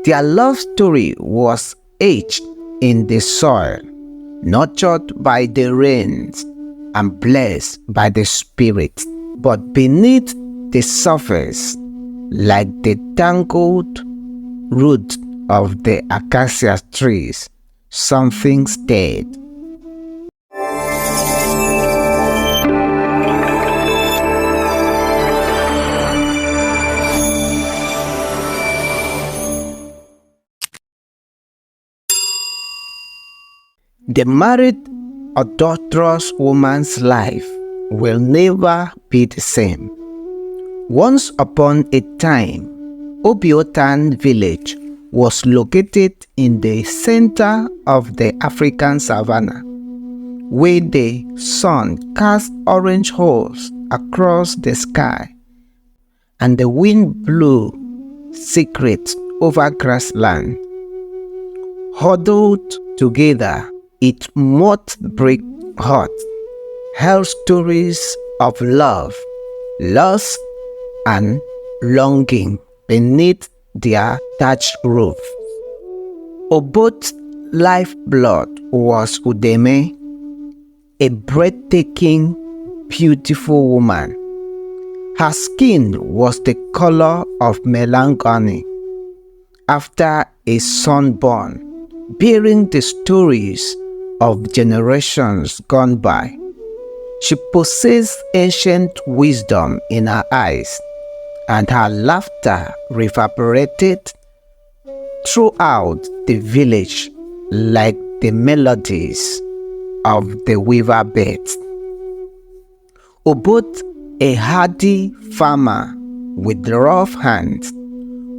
Their love story was etched in the soil, nurtured by the rains and blessed by the Spirit. But beneath the surface, like the tangled root of the acacia trees, something stirred. The married adulterous woman's life will never be the same. Once upon a time, Obio Attan village was located in the center of the African Savannah, where the sun cast orange holes across the sky and the wind blew secrets over grassland. Huddled together, its moth-brick hut held stories of love, lust, and longing beneath their thatched roof. Obot's lifeblood was Udeme, a breathtaking, beautiful woman. Her skin was the color of melancholy after a sunburn, bearing the stories of generations gone by. She possessed ancient wisdom in her eyes, and her laughter reverberated throughout the village like the melodies of the riverbeds. Obot, a hardy farmer with rough hands,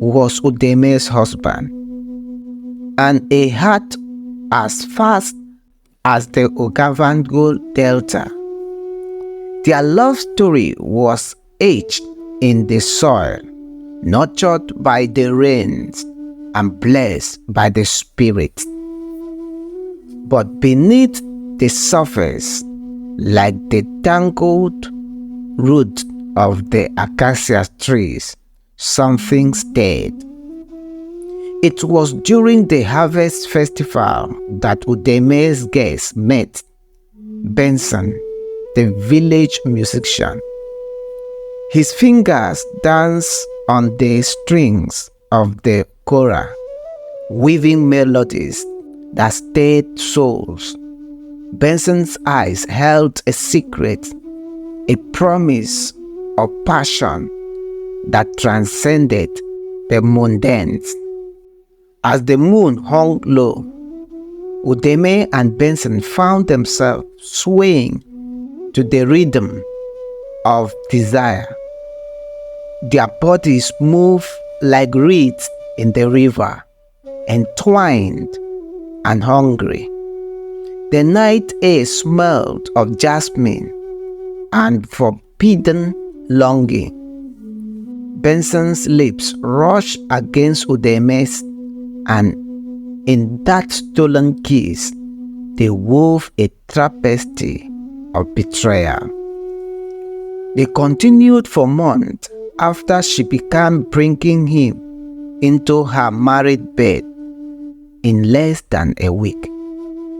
was Udeme's husband, and a heart as fast as the Okavango Delta. Their love story was etched in the soil, nurtured by the rains and blessed by the Spirit. But beneath the surface, like the tangled root of the acacia trees, something stirred. It was during the harvest festival that Udeme's guests met Benson, the village musician. His fingers danced on the strings of the kora, weaving melodies that stirred souls. Benson's eyes held a secret, a promise of passion that transcended the mundane. As the moon hung low, Udeme and Benson found themselves swaying to the rhythm of desire. Their bodies moved like reeds in the river, entwined and hungry. The night air smelled of jasmine and forbidden longing. Benson's lips rushed against Udeme's, and in that stolen kiss, they wove a tapestry of betrayal. They continued for months after she began bringing him into her married bed. In less than a week,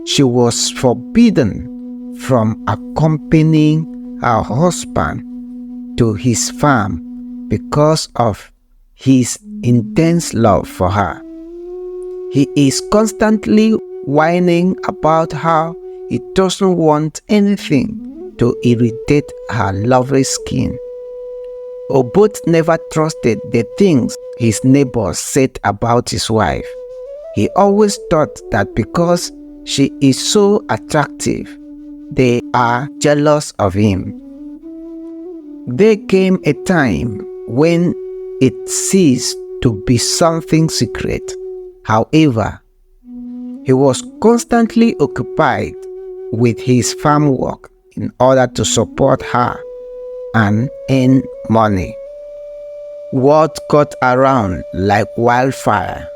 she was forbidden from accompanying her husband to his farm because of his intense love for her. He is constantly whining about how he doesn't want anything to irritate her lovely skin. Obot never trusted the things his neighbors said about his wife. He always thought that because she is so attractive, they are jealous of him. There came a time when it ceased to be something secret. However, he was constantly occupied with his farm work in order to support her and earn money. Word got around like wildfire.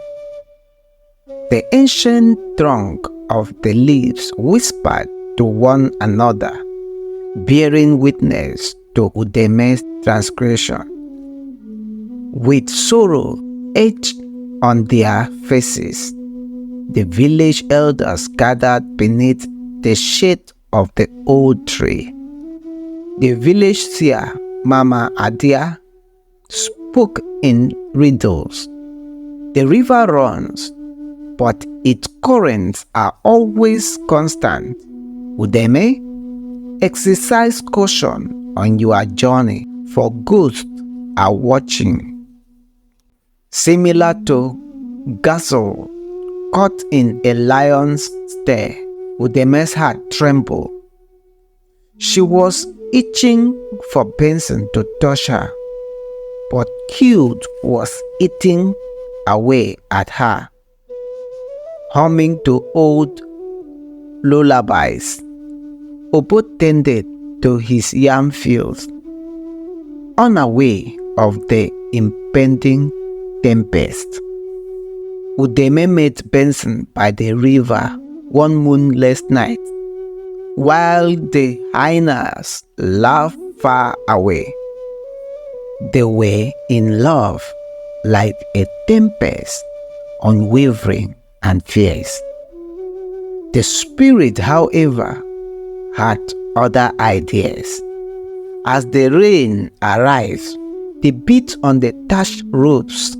The ancient trunk of the leaves whispered to one another, bearing witness to Udeme's transgression. With sorrow etched on their faces. The village elders gathered beneath the shade of the old tree. The village seer, Mama Adia, spoke in riddles. The river runs, but its currents are always constant. Udeme, exercise caution on your journey, for ghosts are watching. Similar to gazelle caught in a lion's stare, Udeme's heart trembled. She was itching for Benson to touch her, but Cute was eating away at her, humming to old lullabies. Obot tended to his yam fields, unaware of the impending tempest. Udeme met Benson by the river one moonless night, while the hyenas laughed far away. They were in love, like a tempest, unwavering and fierce. The spirit, however, had other ideas. As the rain arrived, they beat on the thatched roofs,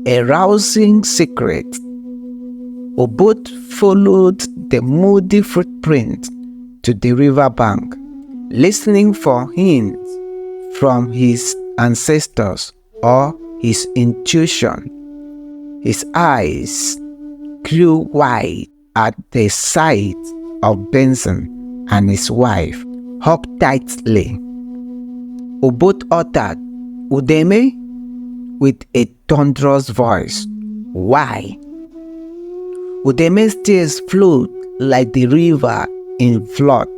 a rousing secret. Obot followed the moody footprint to the riverbank, listening for hints from his ancestors or his intuition. His eyes grew wide at the sight of Benson and his wife, hugged tightly. Obot uttered, "Udeme," with a thunderous voice. "Why?" Udeme's tears flowed like the river in flood.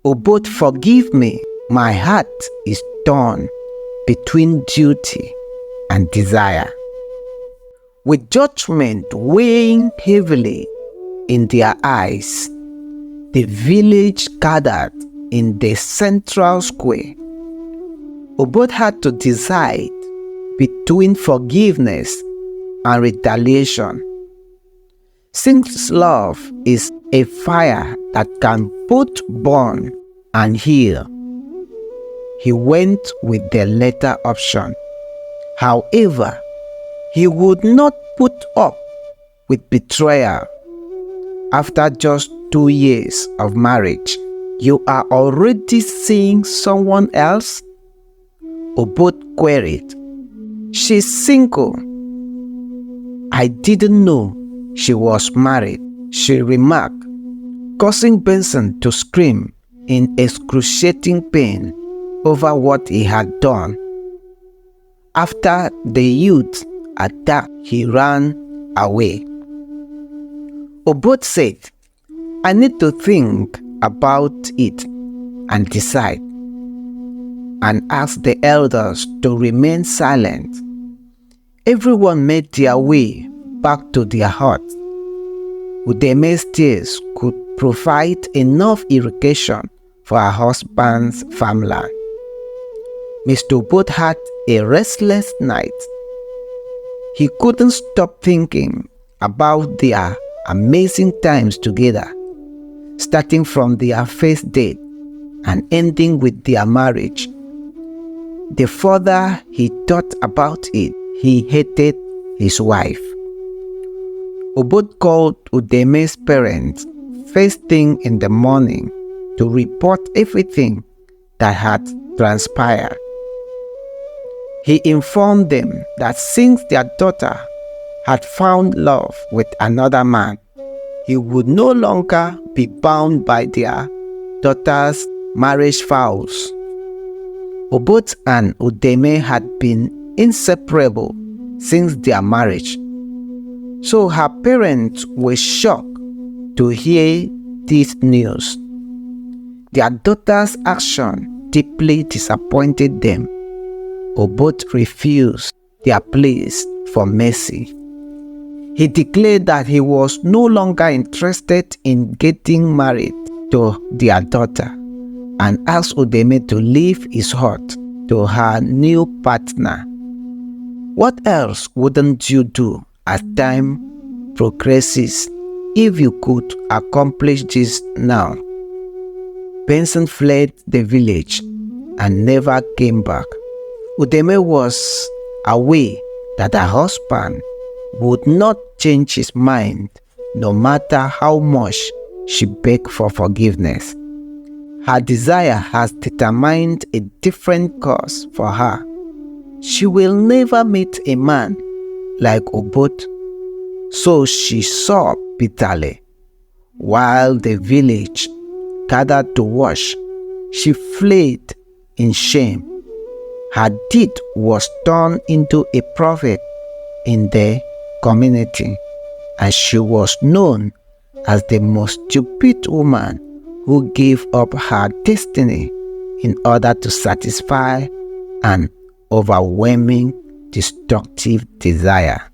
"Obot, forgive me. My heart is torn between duty and desire." With judgment weighing heavily in their eyes, the village gathered in the central square. Obot had to decide between forgiveness and retaliation. Since love is a fire that can both burn and heal, he went with the latter option. However, he would not put up with betrayal. After just 2 years of marriage, you are already seeing someone else? Obot queried. "She's single." "I didn't know she was married," she remarked, causing Benson to scream in excruciating pain over what he had done. After the youth attacked, he ran away. Obot said, "I need to think about it and decide," and asked the elders to remain silent. Everyone made their way back to their hut. Udeme's tears could provide enough irrigation for her husband's farmland. Mr. Obot had a restless night. He couldn't stop thinking about their amazing times together, starting from their first date and ending with their marriage. The further he thought about it, he hated his wife. Obot called Udeme's parents first thing in the morning to report everything that had transpired. He informed them that since their daughter had found love with another man, he would no longer be bound by their daughter's marriage vows. Obot and Udeme had been inseparable since their marriage, so her parents were shocked to hear this news. Their daughter's action deeply disappointed them. Obot refused their pleas for mercy. He declared that he was no longer interested in getting married to their daughter and asked Udeme to leave his hut to her new partner. What else wouldn't you do as time progresses if you could accomplish this now? Benson fled the village and never came back. Udeme was aware that her husband would not change his mind no matter how much she begged for forgiveness. Her desire has determined a different course for her. She will never meet a man like Obot, so she sobbed bitterly. While the village gathered to watch, she fled in shame. Her deed was turned into a prophet in the community, and she was known as the most stupid woman who gave up her destiny in order to satisfy an overwhelming destructive desire.